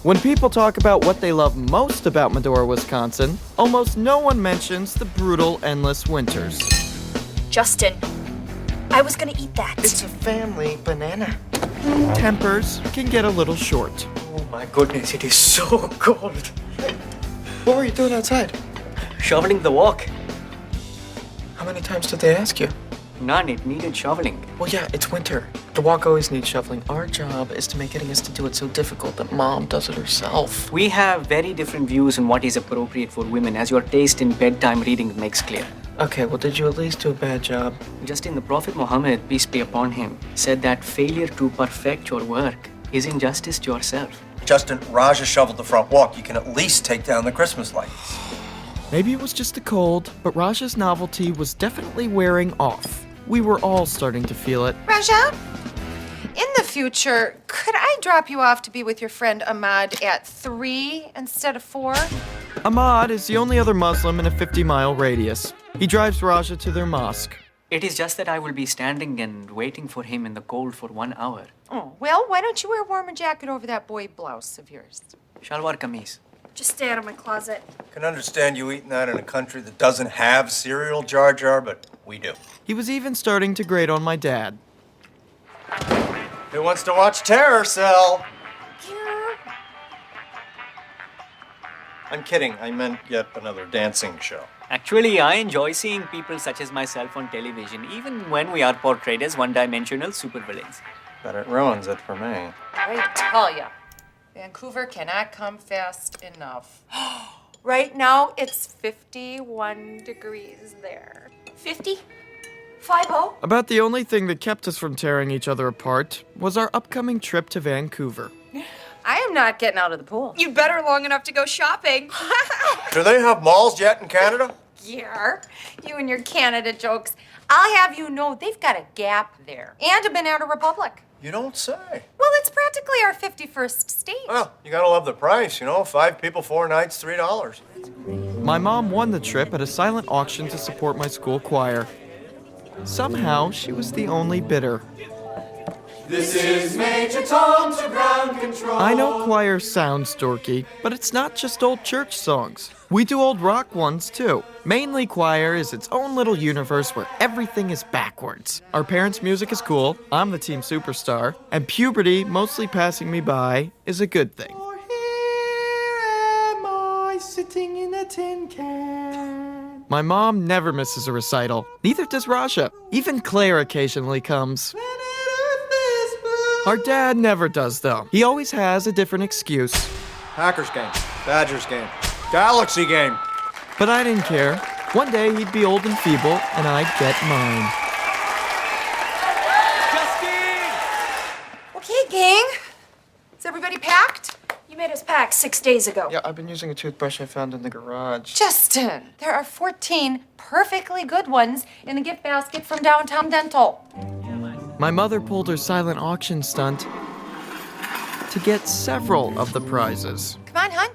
When people talk about what they love most about Medora, Wisconsin, almost no one mentions the brutal, endless winters. Justin, I was gonna eat that. It's a family banana. Tempers can get a little short. Oh my goodness, it is so cold. What were you doing outside? Shoveling the walk. How many times did they ask you? None, it needed shoveling. Well, yeah, it's winter. The walk always needs shoveling. Our job is to make getting us to do it so difficult that Mom does it herself. We have very different views on what is appropriate for women, as your taste in bedtime reading makes clear. Okay, well, did you at least do a bad job? Justin, the Prophet Muhammad, peace be upon him, said that failure to perfect your work is injustice to yourself. Justin, Raja shoveled the front walk. You can at least take down the Christmas lights. Maybe it was just the cold, but Raja's novelty was definitely wearing off. We were all starting to feel it. Raja, in the future, could I drop you off to be with your friend Ahmad at 3 instead of 4? Ahmad is the only other Muslim in a 50-mile radius. He drives Raja to their mosque. It is just that I will be standing and waiting for him in the cold for 1 hour. Oh, well, why don't you wear a warmer jacket over that boy blouse of yours? Shalwar kameez. Just stay out of my closet. I can understand you eating that in a country that doesn't have cereal, Jar Jar, but we do. He was even starting to grate on my dad. Who wants to watch Terror Cell? I'm kidding. I meant yet another dancing show. Actually, I enjoy seeing people such as myself on television, even when we are portrayed as one-dimensional supervillains. But it ruins it for me. I tell ya, Vancouver cannot come fast enough. Right now, it's 51 degrees there. 50? 50? About the only thing that kept us from tearing each other apart was our upcoming trip to Vancouver. I am not getting out of the pool. You'd better long enough to go shopping. Do they have malls yet in Canada? Yeah, you and your Canada jokes. I'll have you know they've got a Gap there and a Banana Republic. You don't say. Well, it's practically our 51st state. Well, you gotta love the price, 5 people, 4 nights, $3. My mom won the trip at a silent auction to support my school choir. Somehow, she was the only bidder. This is Major Tom to ground control. I know choir sounds dorky, but it's not just old church songs. We do old rock ones too. Mainly choir is its own little universe where everything is backwards. Our parents' music is cool, I'm the team superstar, and puberty mostly passing me by is a good thing. For here am I sitting in a tin can. My mom never misses a recital. Neither does Raja. Even Claire occasionally comes. Our dad never does, though. He always has a different excuse. Packers game, Badgers game, Galaxy game. But I didn't care. One day he'd be old and feeble, and I'd get mine. Okay, gang. Is everybody packed? You made us pack 6 days ago. Yeah, I've been using a toothbrush I found in the garage. Justin, there are 14 perfectly good ones in the gift basket from Downtown Dental. My mother pulled her silent auction stunt to get several of the prizes. Come on, hon.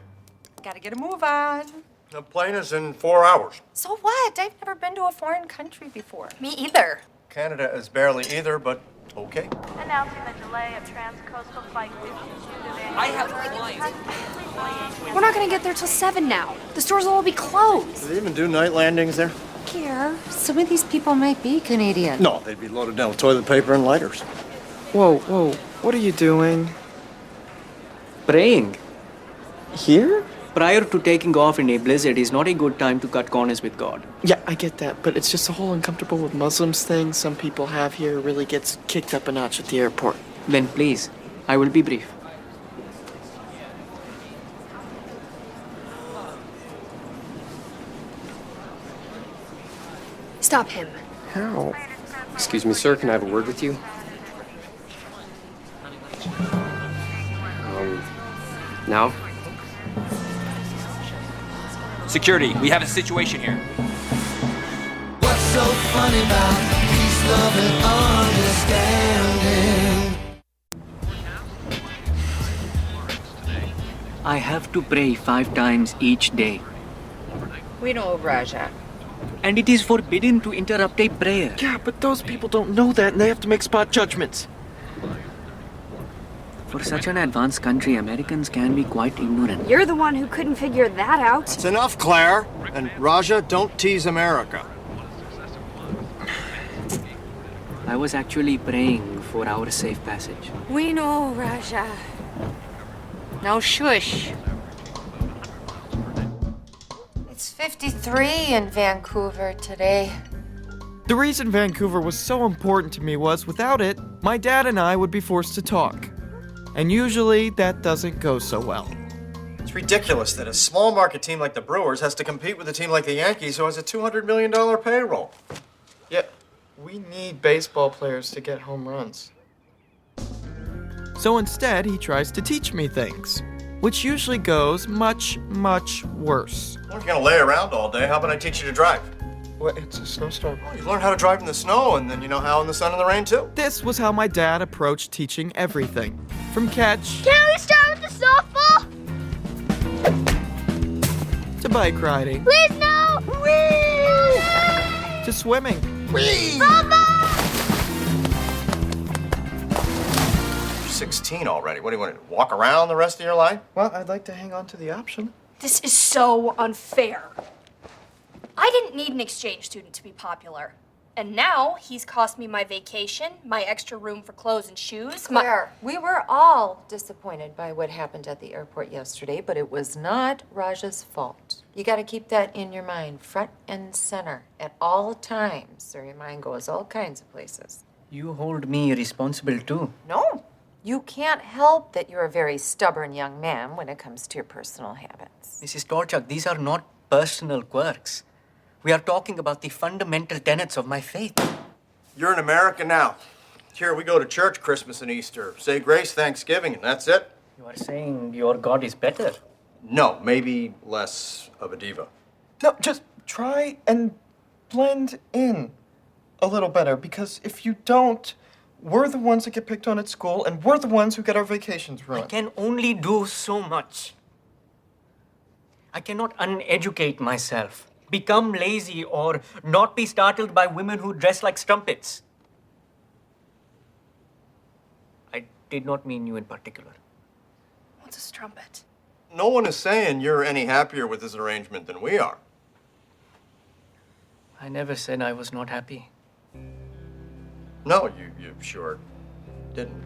Gotta get a move on. The plane is in 4 hours. So what? I've never been to a foreign country before. Me either. Canada is barely either, but okay. Announcing the delay of transcoastal flight 52 to Vancouver. I have a We're not gonna get there till 7 now. The stores will all be closed. Do they even do night landings there? Here, some of these people might be Canadian. No, they'd be loaded down with toilet paper and lighters. Whoa, what are you doing? Praying. Here? Prior to taking off in a blizzard is not a good time to cut corners with God. Yeah, I get that, but it's just the whole uncomfortable with Muslims thing some people have here really gets kicked up a notch at the airport. Then please, I will be brief. Stop him. How? Excuse me, sir, can I have a word with you? Now? Security, we have a situation here. What's so funny about peace, love, and understanding? I have to pray 5 times each day. We know, Raja. And it is forbidden to interrupt a prayer. Yeah, but those people don't know that and they have to make spot judgments. For such an advanced country, Americans can be quite ignorant. You're the one who couldn't figure that out. It's enough, Claire. And Raja, don't tease America. I was actually praying for our safe passage. We know, Raja. Now shush. It's 53 in Vancouver today. The reason Vancouver was so important to me was, without it, my dad and I would be forced to talk. And usually, that doesn't go so well. It's ridiculous that a small market team like the Brewers has to compete with a team like the Yankees who has a $200 million payroll. Yeah, we need baseball players to get home runs. So instead, he tries to teach me things, which usually goes much, much worse. Well, if you're gonna lay around all day, how about I teach you to drive? What? It's a snowstorm. Well, you learn how to drive in the snow, and then you know how in the sun and the rain, too. This was how my dad approached teaching everything. From catch Can we start with the softball? to bike riding Please no! Whee! to swimming. Softball! You're 16 already. What do you want to do, walk around the rest of your life? Well, I'd like to hang on to the option. This is so unfair. I didn't need an exchange student to be popular. And now he's cost me my vacation, my extra room for clothes and shoes, Claire, we were all disappointed by what happened at the airport yesterday, but it was not Raja's fault. You got to keep that in your mind, front and center, at all times, or your mind goes all kinds of places. You hold me responsible too. No, you can't help that you're a very stubborn young man when it comes to your personal habits. Mrs. Torchak, these are not personal quirks. We are talking about the fundamental tenets of my faith. You're in America now. Here, we go to church Christmas and Easter, say grace, Thanksgiving, and that's it. You are saying your God is better. No, maybe less of a diva. No, just try and blend in a little better, because if you don't, we're the ones that get picked on at school, and we're the ones who get our vacations I ruined. can only do so much. I cannot uneducate myself, become lazy, or not be startled by women who dress like strumpets. I did not mean you in particular. What's a strumpet? No one is saying you're any happier with this arrangement than we are. I never said I was not happy. No, you sure didn't.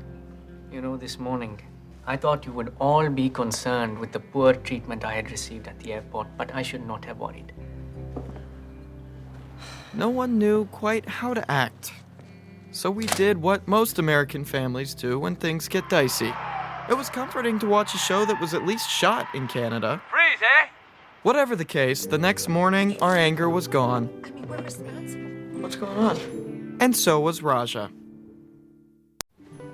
You know, this morning, I thought you would all be concerned with the poor treatment I had received at the airport, but I should not have worried. No one knew quite how to act. So we did what most American families do when things get dicey. It was comforting to watch a show that was at least shot in Canada. Freeze, eh? Whatever the case, the next morning, our anger was gone, I mean, we're responsible. What's going on? and so was Raja.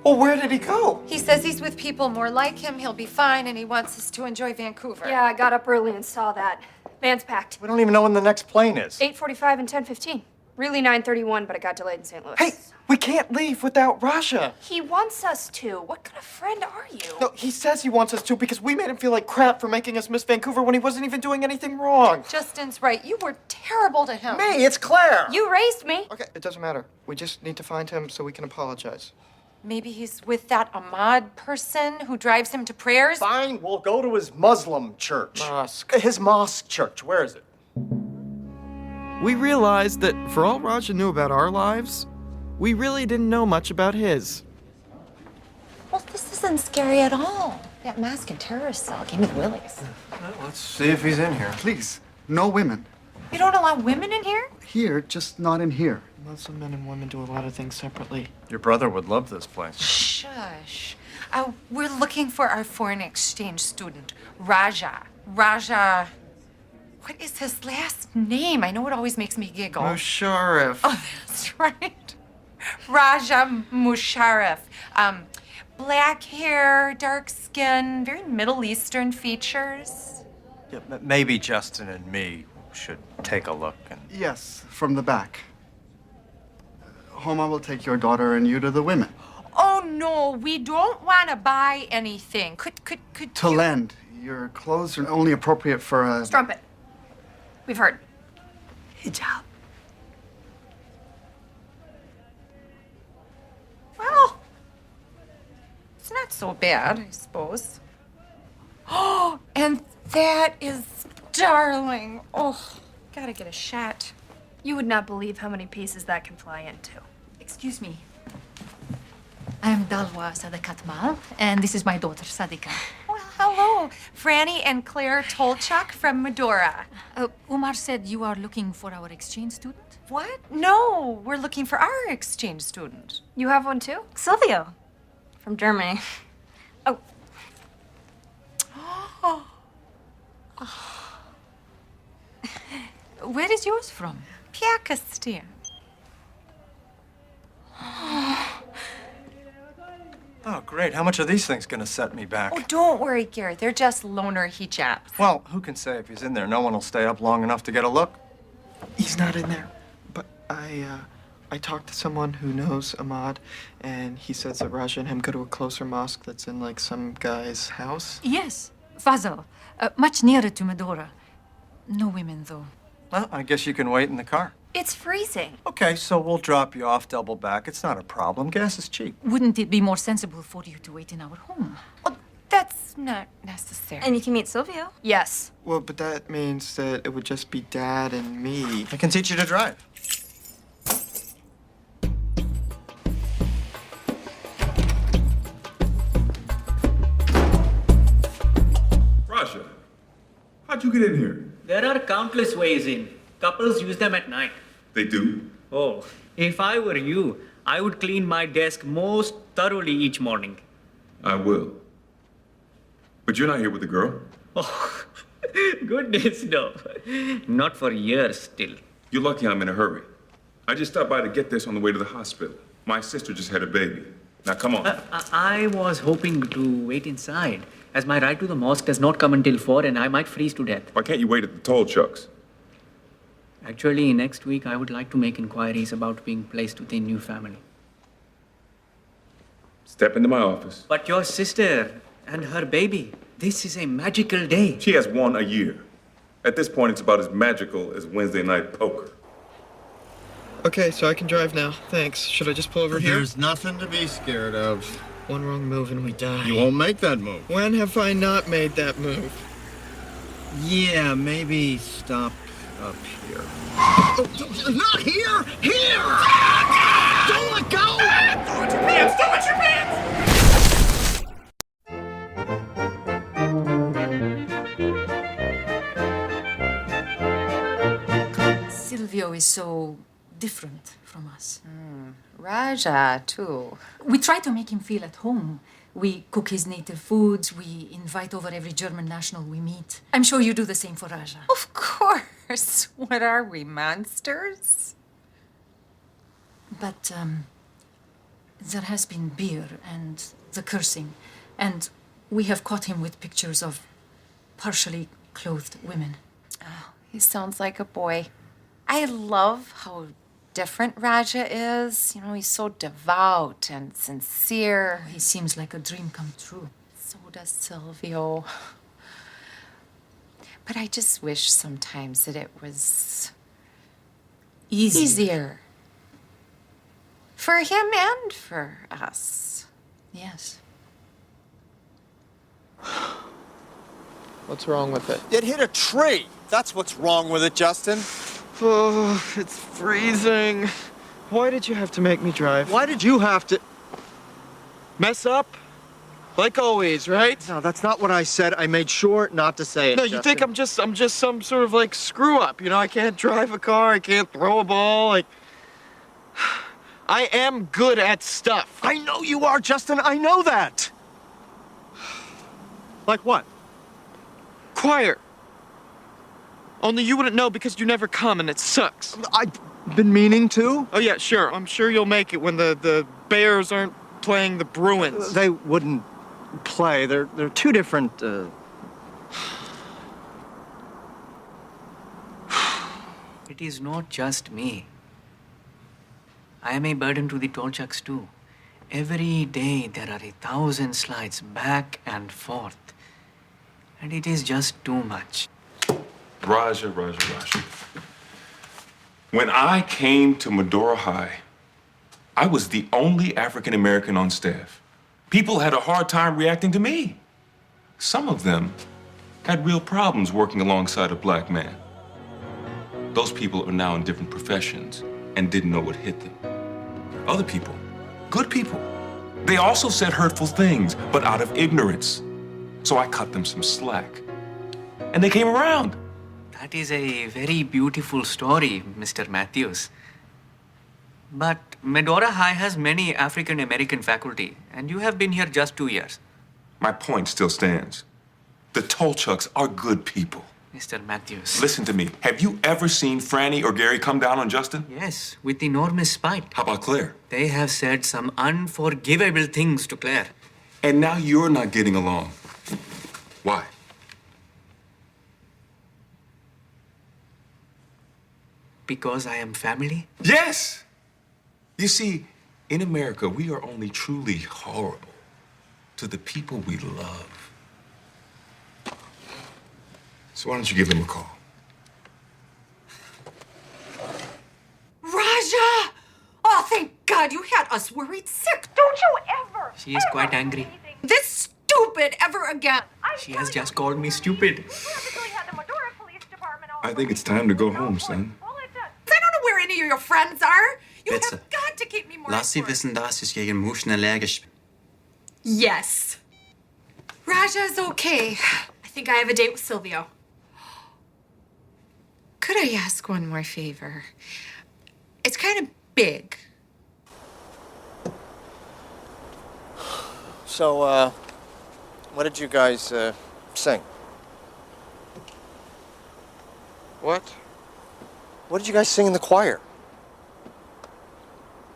Well, where did he go? He says he's with people more like him, he'll be fine, and he wants us to enjoy Vancouver. Yeah, I got up early and saw that. Van's packed. We don't even know when the next plane is. 8:45 and 10:15. Really 9:31, but it got delayed in St. Louis. Hey, we can't leave without Raja. He wants us to. What kind of friend are you? No, he says he wants us to because we made him feel like crap for making us miss Vancouver when he wasn't even doing anything wrong. Justin's right. You were terrible to him. Me, it's Claire. You raised me. Okay, it doesn't matter. We just need to find him so we can apologize. Maybe he's with that Ahmad person who drives him to prayers. Fine, we'll go to his Muslim church. Mosque. His mosque church. Where is it? We realized that for all Raja knew about our lives, we really didn't know much about his. Well, this isn't scary at all. That mask and terrorist cell gave me the willies. Let's see if he's in here. Please, no women. You don't allow women in here? Here, just not in here. Muslim men and women do a lot of things separately. Your brother would love this place. Shush. We're looking for our foreign exchange student, Raja. Raja. What is his last name? I know it always makes me giggle. Musharraf. Oh, that's right. Raja Musharraf. Black hair, dark skin, very Middle Eastern features. Yeah, maybe Justin and me should take a look and... Yes, from the back. Homa will take your daughter and you to the women. Oh, no, we don't want to buy anything. Could To you... lend. Your clothes are only appropriate for a... Strumpet. We've heard. Hijab. Well, it's not so bad, I suppose. Oh, and that is darling. Oh, gotta get a shot. You would not believe how many pieces that can fly into. Excuse me. I'm Dalwa Sadakatmal, and this is my daughter, Sadika. Well, hello. Franny and Claire Tolchuk from Medora. Umar said you are looking for our exchange student? What? No, we're looking for our exchange student. You have one too? Silvio, from Germany. Oh. Where is yours from? Pakistan. Oh, great. How much are these things going to set me back? Oh, don't worry, Garrett. They're just loner hijabs. Well, who can say if he's in there? No one will stay up long enough to get a look. He's not in there. But I talked to someone who knows Ahmad, and he says that Raja and him go to a closer mosque that's in, like, some guy's house. Yes, Fazal. Much nearer to Medora. No women, though. Well, I guess you can wait in the car. It's freezing. Okay, so we'll drop you off double back. It's not a problem. Gas is cheap. Wouldn't it be more sensible for you to wait in our home? Well, that's not necessary. And you can meet Silvio. Yes. Well, but that means that it would just be Dad and me. I can teach you to drive. Raja, how'd you get in here? There are countless ways in. Couples use them at night. They do? Oh, if I were you, I would clean my desk most thoroughly each morning. I will. But you're not here with the girl? Oh, goodness, no. Not for years still. You're lucky I'm in a hurry. I just stopped by to get this on the way to the hospital. My sister just had a baby. Now, come on. I was hoping to wait inside, as my ride to the mosque does not come until 4 and I might freeze to death. Why can't you wait at the toll trucks? Actually, next week I would like to make inquiries about being placed with a new family. Step into my office. But your sister and her baby, this is a magical day. She has one a year. At this point, it's about as magical as Wednesday night poker. Okay, so I can drive now. Thanks. Should I just pull over here? There's nothing to be scared of. One wrong move and we die. You won't make that move. When have I not made that move? Yeah, maybe stop up here. Not here! Here! Don't let go! Throw it your pants! Throw it your pants! Silvio is so different from us. Raja, too. We try to make him feel at home. We cook his native foods. We invite over every German national we meet. I'm sure you do the same for Raja. Of course. What are we, monsters? But there has been beer and the cursing, and we have caught him with pictures of partially clothed women. Oh, he sounds like a boy. I love how different Raja is. You know, he's so devout and sincere. He seems like a dream come true. So does Silvio. But I just wish sometimes that it was easier. For him and for us. Yes. What's wrong with it? It hit a tree. That's what's wrong with it, Justin. Oh, it's freezing. Why did you have to make me drive? Why did you have to Mess up? Like always, right? No, that's not what I said. I made sure not to say it. No, you think I'm just some sort of like screw up. You know, I can't drive a car, I can't throw a ball, like I am good at stuff. I know you are, Justin. I know that. Like what? Choir. Only you wouldn't know because you never come and it sucks. I've been meaning to. Oh yeah, sure. I'm sure you'll make it when the Bears aren't playing the Bruins. They wouldn't play. They're two different. It is not just me. I am a burden to the Tolchuks too. Every day there are 1,000 slides back and forth. And it is just too much. Raja. When I came to Medora High, I was the only African American on staff. People had a hard time reacting to me. Some of them had real problems working alongside a black man. Those people are now in different professions and didn't know what hit them. Other people, good people, they also said hurtful things, but out of ignorance. So I cut them some slack. And they came around. That is a very beautiful story, Mr. Matthews. But Medora High has many African American faculty, and you have been here just 2 years. My point still stands. The Tolchuks are good people. Mr. Matthews. Listen to me. Have you ever seen Franny or Gary come down on Justin? Yes, with enormous spite. How about Claire? They have said some unforgivable things to Claire. And now you're not getting along. Why? Because I am family? Yes! You see, in America, we are only truly horrible to the people we love. So why don't you give them a call? Raja! Oh, thank God you had us worried sick. Don't you ever. She is quite angry. This stupid ever again. She has just called me stupid. I think it's time to go home, son. I don't know where any of your friends are. You Bitte. have got to keep me more Lass sie informed. wissen, dass ich gegen Muschen allergisch bin. Yes. Raja's okay. I think I have a date with Silvio. Could I ask one more favor? It's kind of big. So, what did you guys, sing? What? What did you guys sing in the choir?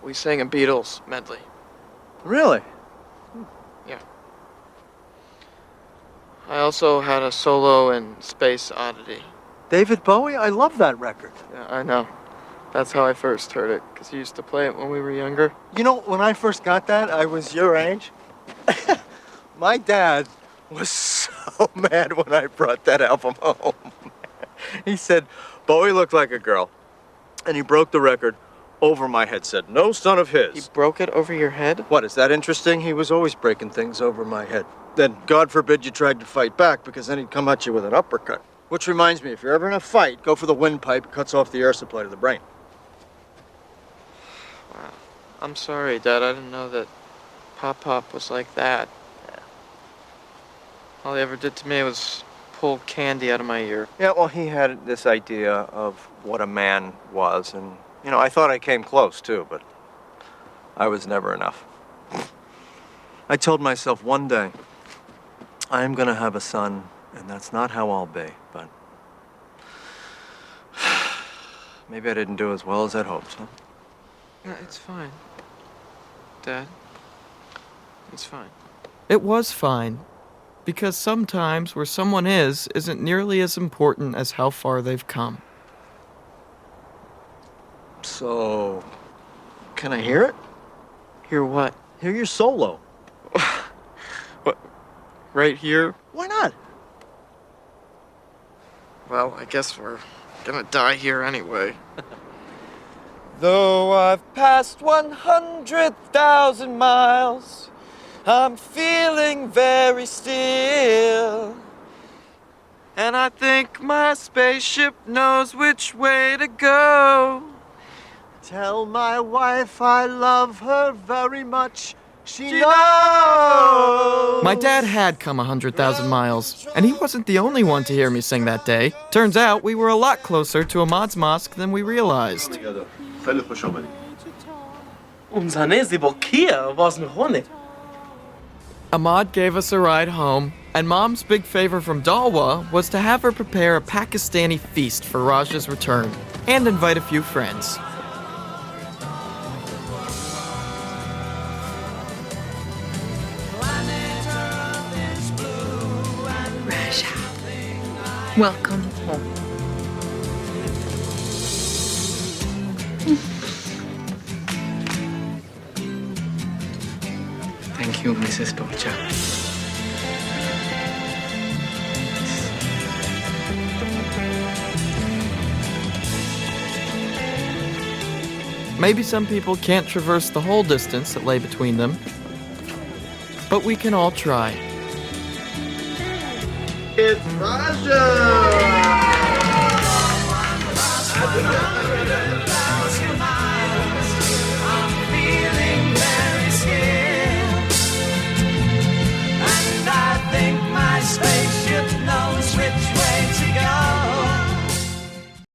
We sang a Beatles medley. Really? Yeah. I also had a solo in Space Oddity. David Bowie? I love that record. Yeah, I know. That's how I first heard it, because he used to play it when we were younger. You know, when I first got that, I was your age. My dad was so mad when I brought that album home. He said, Bowie looked like a girl, and he broke the record over my head, said, no son of his. He broke it over your head? What, is that interesting? He was always breaking things over my head. Then, God forbid you tried to fight back, because then he'd come at you with an uppercut. Which reminds me, if you're ever in a fight, go for the windpipe. It cuts off the air supply to the brain. Wow. I'm sorry, Dad. I didn't know that Pop was like that. Yeah. All he ever did to me was pull candy out of my ear. Yeah, well, he had this idea of what a man was, and, you know, I thought I came close, too, but I was never enough. I told myself one day, I'm gonna have a son, and that's not how I'll be, but maybe I didn't do as well as I'd hoped, huh? Yeah, it's fine. Dad. It's fine. It was fine. Because sometimes where someone is isn't nearly as important as how far they've come. So, can I hear it? Hear what? Hear your solo. What? Right here? Why not? Well, I guess we're gonna die here anyway. Though I've passed 100,000 miles, I'm feeling very still. And I think my spaceship knows which way to go. Tell my wife I love her very much. She knows. My dad had come 100,000 miles, and he wasn't the only one to hear me sing that day. Turns out we were a lot closer to Ahmad's mosque than we realized. Ahmad gave us a ride home, and Mom's big favor from Dalwa was to have her prepare a Pakistani feast for Raja's return, and invite a few friends. Raja, welcome home. Thank you, Mrs. Torcha. Maybe some people can't traverse the whole distance that lay between them, but we can all try. It's Raja!